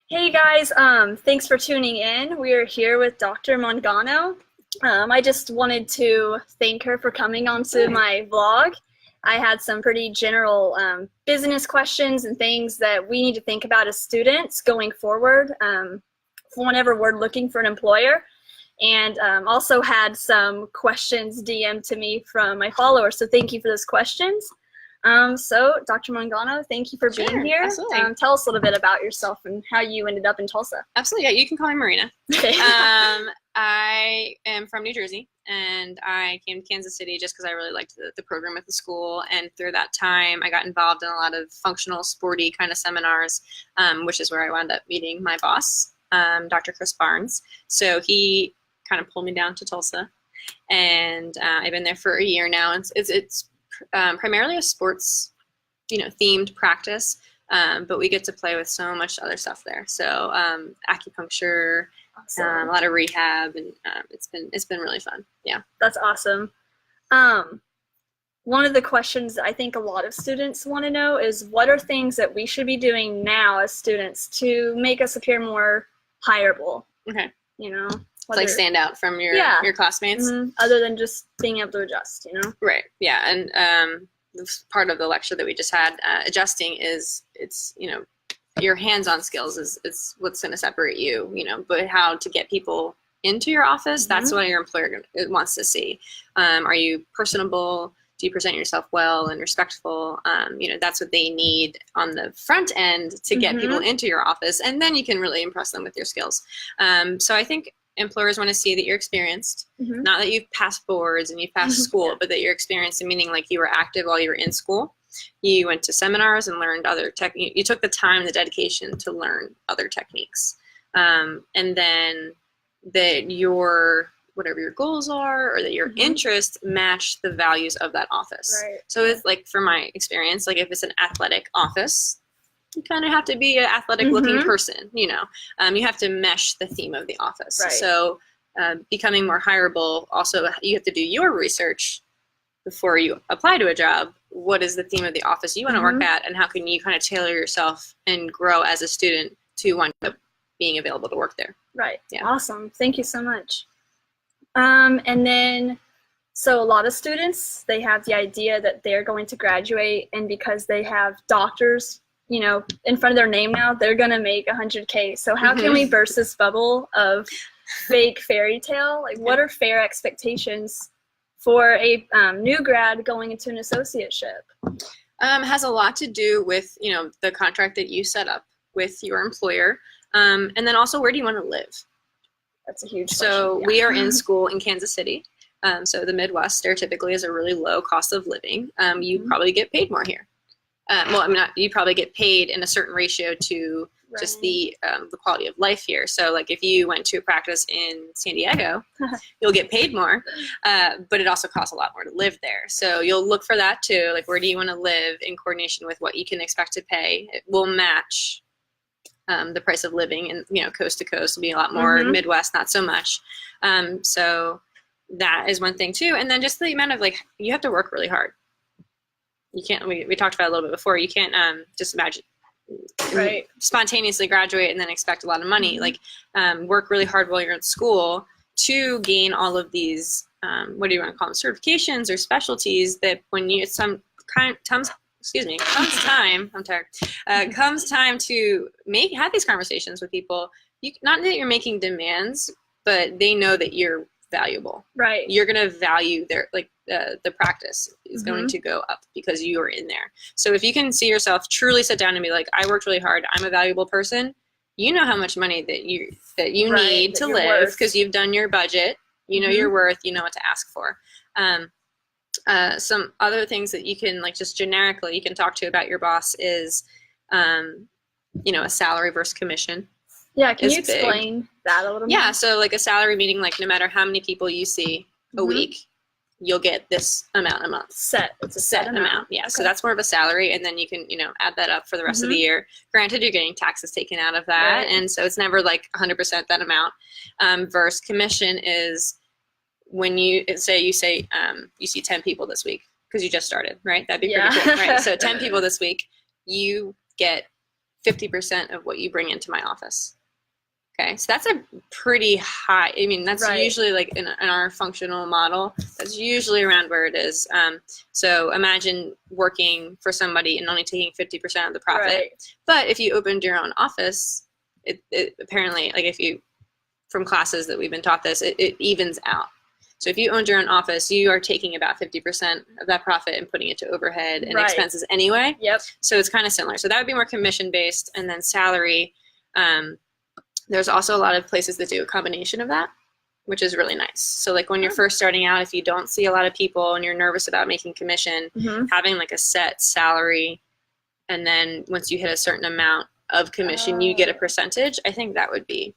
Hey guys, thanks for tuning in. We are here with Dr. Mangano. I just wanted to thank her for coming onto my vlog. I had some pretty general business questions and things that we need to think about as students going forward whenever we're looking for an employer. And also had some questions DM'd to me from my followers, so thank you for those questions. So, Dr. Mangano, thank you for being here. Absolutely. Tell us a little bit about yourself and how you ended up in Tulsa. Absolutely, yeah, you can call me Marina. Okay. I am from New Jersey, and I came to Kansas City just because I really liked the program at the school, and through that time, I got involved in a lot of functional, sporty kind of seminars, which is where I wound up meeting my boss, Dr. Chris Barnes. So he kind of pulled me down to Tulsa, and I've been there for a year now. It's primarily a sports, themed practice, but we get to play with so much other stuff there. So acupuncture, Awesome. a lot of rehab, and it's been really fun. Yeah, That's awesome. One of the questions I think a lot of students want to know is what are things that we should be doing now as students to make us appear more hireable? okay. Whether, Stand out from your classmates. Other than just being able to adjust, Right. Yeah, and this part of the lecture that we just had, adjusting it's your hands-on skills is what's going to separate you, but how to get people into your office, that's what your employer wants to see. Are you personable? Do you present yourself well and respectful? That's what they need on the front end to get people into your office, and then you can really impress them with your skills. So I think employers want to see that you're experienced, not that you've passed boards and you've passed school, but that you're experienced, meaning like you were active while you were in school. You went to seminars and learned other techniques. You took the time and the dedication to learn other techniques. And then that your, whatever your goals are, or that your interests match the values of that office. Right. So it's like, from my experience, like if it's an athletic office, you kind of have to be an athletic looking person, you have to mesh the theme of the office. Right. So becoming more hireable, also you have to do your research before you apply to a job. What is the theme of the office you want to work at, and how can you kind of tailor yourself and grow as a student to wind up being available to work there? Right. Yeah. Awesome. Thank you so much. And then, so a lot of students, they have the idea that they're going to graduate, and because they have doctors, in front of their name now, they're going to make 100K. So how can we burst this bubble of fake fairy tale? Like, what are fair expectations for a new grad going into an associateship? Has a lot to do with, the contract that you set up with your employer. And then also, where do you want to live? That's a huge So question. we are in school in Kansas City. So the Midwest stereotypically is a really low cost of living. You probably get paid more here. You probably get paid in a certain ratio to just the quality of life here. So like if you went to a practice in San Diego, you'll get paid more, but it also costs a lot more to live there. So you'll look for that too. Like, where do you want to live in coordination with what you can expect to pay? It will match the price of living, and coast to coast will be a lot more. Midwest, not so much. So that is one thing too. And then just the amount of, like, you have to work really hard. You can't, we talked about it a little bit before, you can't just imagine spontaneously graduate and then expect a lot of money. Like, work really hard while you're in school to gain all of these, what do you want to call them, certifications or specialties, that when you, comes time to have these conversations with people, not that you're making demands, but they know that you're valuable. Right. You're going to value their, like, the practice is going to go up because you are in there. So if you can see yourself truly sit down and be like, I worked really hard, I'm a valuable person, you know how much money that you need to live, because you've done your budget, your worth, you know what to ask for. Some other things that you can, like, just generically you can talk to about your boss is, a salary versus commission. Yeah, can you explain that a little more? Yeah, so like a salary meaning, like, no matter how many people you see a week, you'll get this amount a month. It's a set amount. Yeah, Okay. so that's more of a salary, and then you can, add that up for the rest of the year. Granted, you're getting taxes taken out of that, and so it's never like 100% that amount. Versus commission is when you see 10 people this week, because you just started, right? That'd be pretty cool, right? So 10 people this week, you get 50% of what you bring into my office. Okay, so that's a pretty high, I mean, that's usually like in our functional model, that's usually around where it is. So imagine working for somebody and only taking 50% of the profit. Right. But if you opened your own office, it apparently, like if you, from classes that we've been taught this, it evens out. So if you owned your own office, you are taking about 50% of that profit and putting it to overhead and expenses anyway. Yep. So it's kind of similar. So that would be more commission based, and then salary. There's also a lot of places that do a combination of that, which is really nice. So like when you're first starting out, if you don't see a lot of people and you're nervous about making commission, having like a set salary, and then once you hit a certain amount of commission, you get a percentage. I think that would be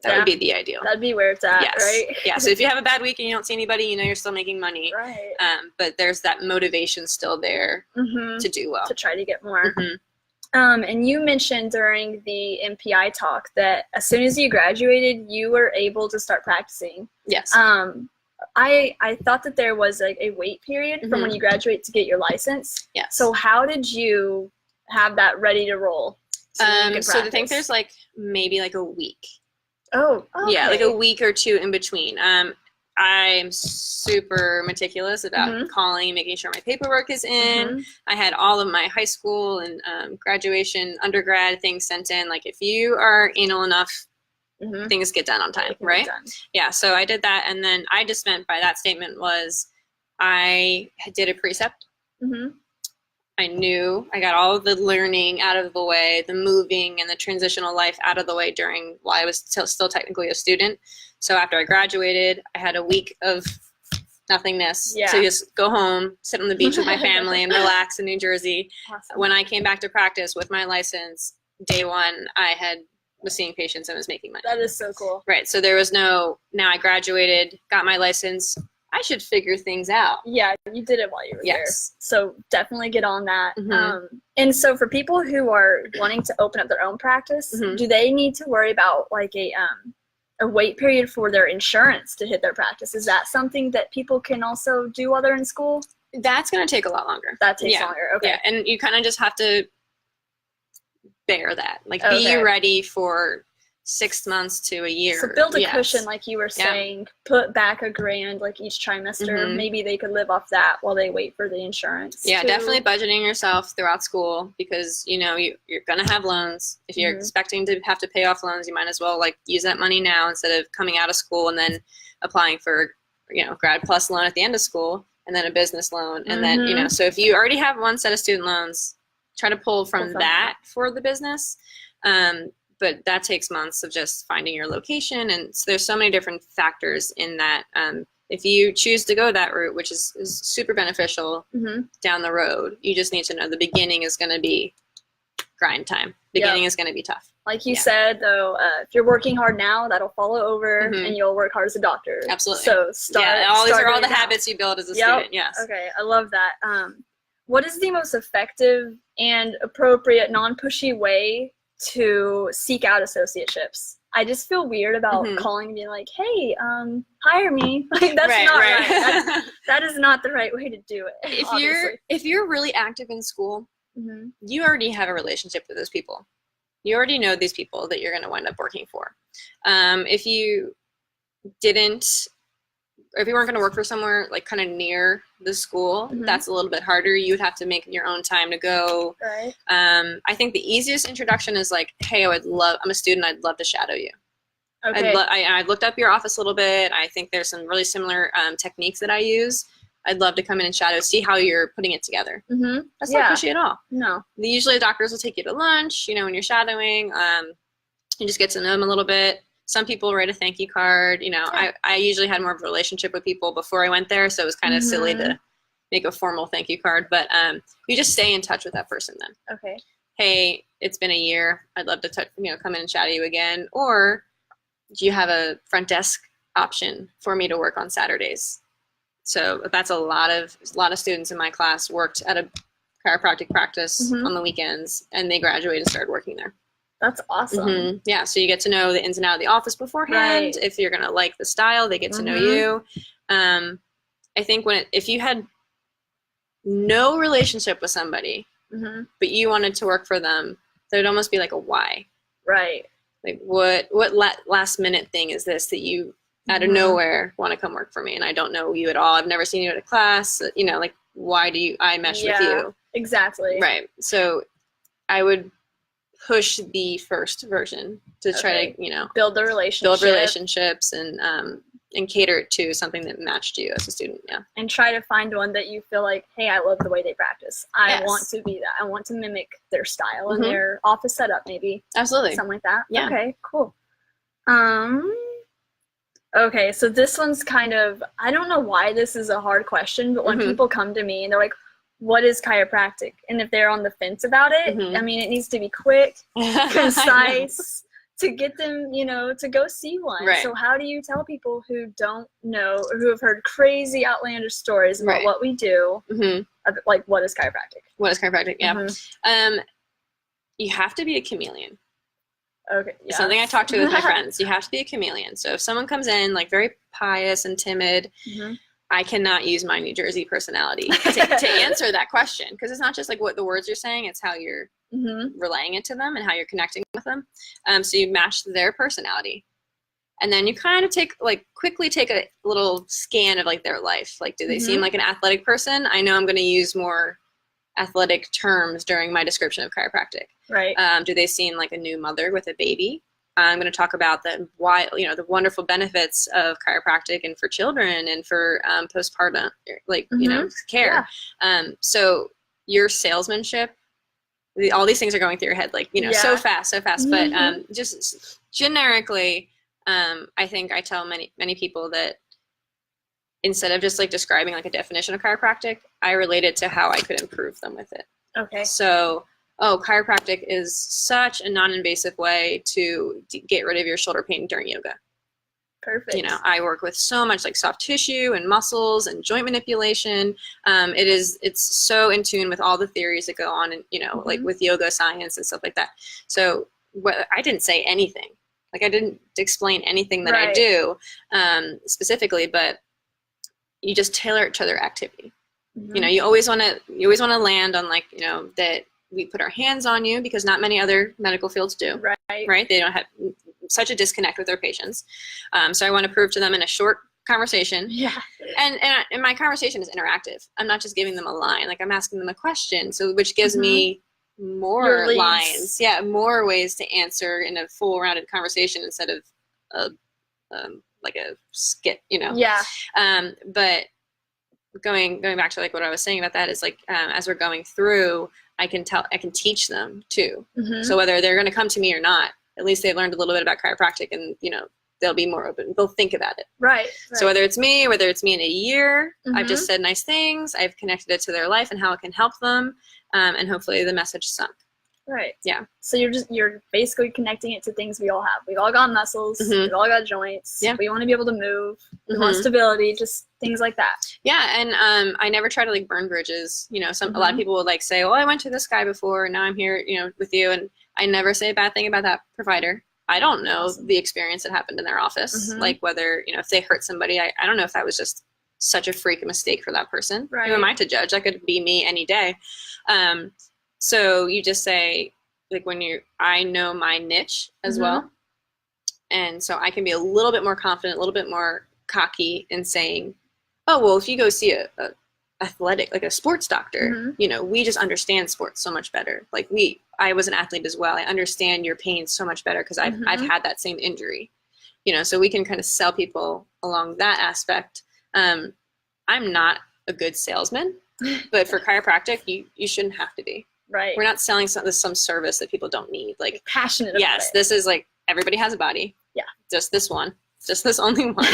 would be the ideal. That'd be where it's at, right? Yeah. So if you have a bad week and you don't see anybody, you know you're still making money. Right. But there's that motivation still there to do well. To try to get more. And you mentioned during the MPI talk that as soon as you graduated, you were able to start practicing. Yes. I thought that there was like a wait period from when you graduate to get your license. Yes. So how did you have that ready to roll? So I think there's like maybe like a week. Oh, okay. Yeah, like a week or two in between. I'm super meticulous about calling and making sure my paperwork is in. I had all of my high school and graduation, undergrad things sent in. Like if you are anal enough, things get done on time, right? Yeah, so I did that. And then I just meant by that statement was I did a precept. I knew I got all of the learning out of the way, the moving and the transitional life out of the way while I was still technically a student. So after I graduated, I had a week of nothingness to just go home, sit on the beach with my family and relax in New Jersey. Awesome. When I came back to practice with my license, day one, was seeing patients and was making money. That is so cool. Right. So there was now I graduated, got my license. I should figure things out. Yeah, you did it while you were there. So definitely get on that. And so for people who are wanting to open up their own practice, do they need to worry about like a wait period for their insurance to hit their practice? Is that something that people can also do while they're in school? That's going to take a lot longer. That takes longer. Okay. Yeah, and you kind of just have to bear that. Like be ready for 6 months to a year. So build a cushion, like you were saying. Put back $1,000 like each trimester. Maybe they could live off that while they wait for the insurance. Yeah, definitely budgeting yourself throughout school, because you know you're gonna have loans. If you're expecting to have to pay off loans, you might as well like use that money now instead of coming out of school and then applying for grad plus loan at the end of school and then a business loan and then so if you already have one set of student loans, try to pull from that for the business. But that takes months of just finding your location. And so there's so many different factors in that. If you choose to go that route, which is super beneficial down the road, you just need to know the beginning is going to be grind time. Beginning is going to be tough. Like you said, though, if you're working hard now, that'll follow over and you'll work hard as a doctor. Absolutely. So these are all the habits you build as a student. Yes. Okay, I love that. What is the most effective and appropriate non-pushy way to seek out associateships? I just feel weird about calling and being like, hey, hire me. Like that's not right. That is not the right way to do it. If you're really active in school, you already have a relationship with those people. You already know these people that you're going to wind up working for. If you weren't going to work for somewhere like kind of near the school, that's a little bit harder. You would have to make your own time to go. Right. I think the easiest introduction is like, hey, I'm a student. I'd love to shadow you. Okay. I looked up your office a little bit. I think there's some really similar techniques that I use. I'd love to come in and shadow, see how you're putting it together. That's not pushy at all. No. Usually doctors will take you to lunch, when you're shadowing. You just get to know them a little bit. Some people write a thank you card. I usually had more of a relationship with people before I went there, so it was kind of silly to make a formal thank you card. But you just stay in touch with that person then. Okay. Hey, it's been a year. I'd love to come in and shadow you again. Or do you have a front desk option for me to work on Saturdays? So that's a lot of students in my class worked at a chiropractic practice on the weekends, and they graduated and started working there. That's awesome. Yeah, so you get to know the ins and outs of the office beforehand. Right. If you're going to like the style, they get to know you. I think if you had no relationship with somebody, but you wanted to work for them, There'd almost be like a why. Right. Like what last minute thing is this that you out of nowhere want to come work for me, and I don't know you at all. I've never seen you at a class. You know, like why do I mesh with you? Exactly. Right. So I would push the first version to try to, you know, build relationships and cater it to something that matched you as a student. Yeah. And try to find one that you feel like, hey, I love the way they practice. I want to be that. I want to mimic their style and their office setup, maybe. Absolutely. Something like that. Yeah. Okay, cool. Okay, so this one's kind of, I don't know why this is a hard question, but when people come to me and they're like, what is chiropractic? And if they're on the fence about it, I mean, it needs to be quick, concise, to get them, you know, to go see one. Right. So how do you tell people who don't know or who have heard crazy outlandish stories about what we do, like what is chiropractic? What is chiropractic? Yeah. You have to be a chameleon. Okay. Yes. Something I talk to with my friends. You have to be a chameleon. So if someone comes in like very pious and timid, I cannot use my New Jersey personality to answer that question, because it's not just like what the words you're saying, it's how you're relaying it to them and how you're connecting with them. So you match their personality, and then you kind of quickly take a little scan of like their life. Like, do they seem like an athletic person? I know I'm going to use more athletic terms during my description of chiropractic. Right. Do they seem like a new mother with a baby? I'm going to talk about the wonderful benefits of chiropractic and for children and for postpartum, care. Yeah. So your salesmanship, all these things are going through your head, so fast. But just generically, I think I tell many people that instead of just like describing like a definition of chiropractic, I relate it to how I could improve them with it. Okay. So, chiropractic is such a non-invasive way to get rid of your shoulder pain during yoga. Perfect. You know, I work with so much like soft tissue and muscles and joint manipulation. It's so in tune with all the theories that go on and, like with yoga science and stuff like that. So I didn't say anything. Like I didn't explain anything that I do specifically, but you just tailor it to their activity. You know, you always want to land on like, that we put our hands on you, because not many other medical fields do. Right. They don't have such a disconnect with their patients. So I want to prove to them in a short conversation. Yeah. And my conversation is interactive. I'm not just giving them a line. Like I'm asking them a question. So which gives me more lines. Yeah. More ways to answer in a full rounded conversation instead of like a skit, Yeah. But going back to like what I was saying about that is like, as we're going through, I can teach them too. So whether they're going to come to me or not, at least they've learned a little bit about chiropractic, and they'll be more open. They'll think about it. Right. So whether it's me in a year, I've just said nice things. I've connected it to their life and how it can help them, and hopefully the message sunk. Right. Yeah. So you're basically connecting it to things we all have. We've all got muscles. We've all got joints. Yeah. We want to be able to move. We want stability. Just things like that. Yeah. And I never try to like burn bridges. A lot of people would like say, "Oh, I went to this guy before, and now I'm here, with you." And I never say a bad thing about that provider. I don't know the experience that happened in their office, like whether if they hurt somebody. I don't know if that was just such a freak mistake for that person. Right. Who am I to judge? That could be me any day. So you just say, like, I know my niche as well. And so I can be a little bit more confident, a little bit more cocky in saying, oh, well, if you go see a athletic, like a sports doctor, we just understand sports so much better. Like I was an athlete as well. I understand your pain so much better because I've had that same injury, so we can kind of sell people along that aspect. I'm not a good salesman, but for chiropractic, you shouldn't have to be. Right. We're not selling some service that people don't need. Like passionate about yes, it. This is like everybody has a body. Yeah. Just this one. Just this only one.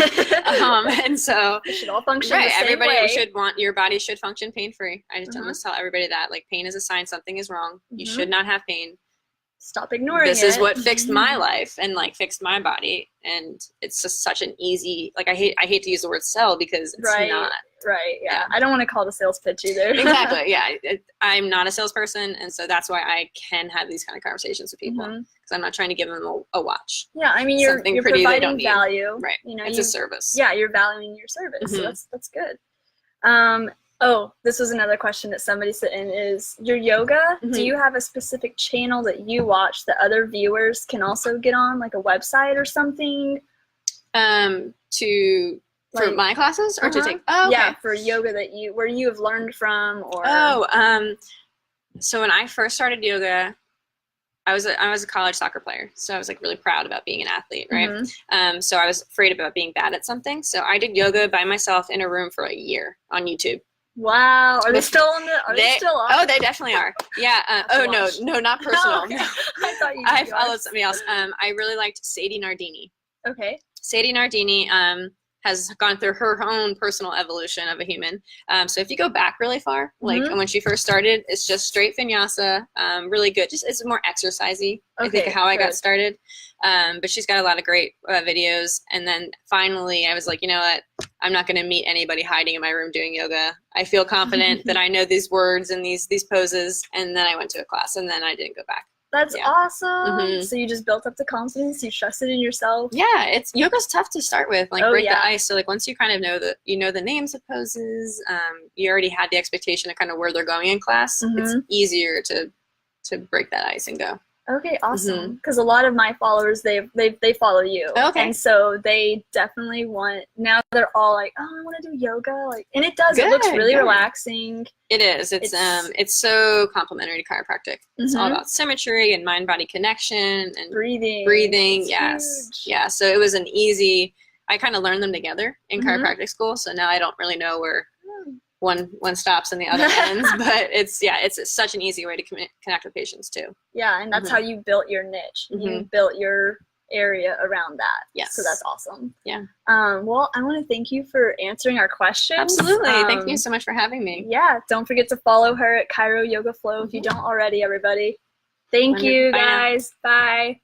And so it should all function the same everybody way. Your body should function pain-free. I just almost tell everybody that. Like pain is a sign something is wrong. You should not have pain. Stop ignoring it. This is what fixed my life and like fixed my body. And it's just such an easy, like I hate to use the word sell because it's not. Right. Yeah. I don't want to call it a sales pitch either. Exactly. Yeah. I'm not a salesperson. And so that's why I can have these kind of conversations with people because I'm not trying to give them a watch. Yeah. I mean, you're providing value. Right. It's a service. Yeah. You're valuing your service. So that's good. Oh, this was another question that somebody sent in is your yoga. Mhm. Do you have a specific channel that you watch that other viewers can also get on, like a website or something? For my classes or to take? Oh, okay. Yeah, for yoga where you have learned from or. So when I first started yoga, I was a college soccer player, so I was like really proud about being an athlete, right? Mhm. So I was afraid about being bad at something, so I did yoga by myself in a room for a year on YouTube. Wow, are they still on the? Are they still on? Oh, they definitely are. Yeah. No, not personal. Okay. No. I thought you. I followed somebody else. I really liked Sadie Nardini. Okay. Sadie Nardini has gone through her own personal evolution of a human. So if you go back really far, like when she first started, it's just straight vinyasa, really good. Just it's more exercisey. I think how I got started. But she's got a lot of great videos. And then finally, I was like, you know what? I'm not going to meet anybody hiding in my room doing yoga. I feel confident that I know these words and these poses. And then I went to a class, and then I didn't go back. That's awesome. So you just built up the confidence. You trusted in yourself. Yeah, yoga's tough to start with. Like break the ice. So like once you kind of know the names of poses, you already had the expectation of kind of where they're going in class. It's easier to break that ice and go. Okay, awesome. Because a lot of my followers, they follow you. Okay. And so they definitely want, now they're all like, oh, I want to do yoga. Like, and it does. It looks really relaxing. It is. It's so complementary to chiropractic. It's all about symmetry and mind-body connection and breathing. Yes. Huge. Yeah. So it was I kind of learned them together in chiropractic school. So now I don't really know where one stops and the other ends, but it's such an easy way to connect with patients too. Yeah, and that's how you built your niche. You built your area around that. Yes. So that's awesome. Yeah. Well, I want to thank you for answering our questions. Absolutely. Thank you so much for having me. Yeah. Don't forget to follow her at Chiro Yoga Flow if you don't already, everybody. Thank you, guys. Bye.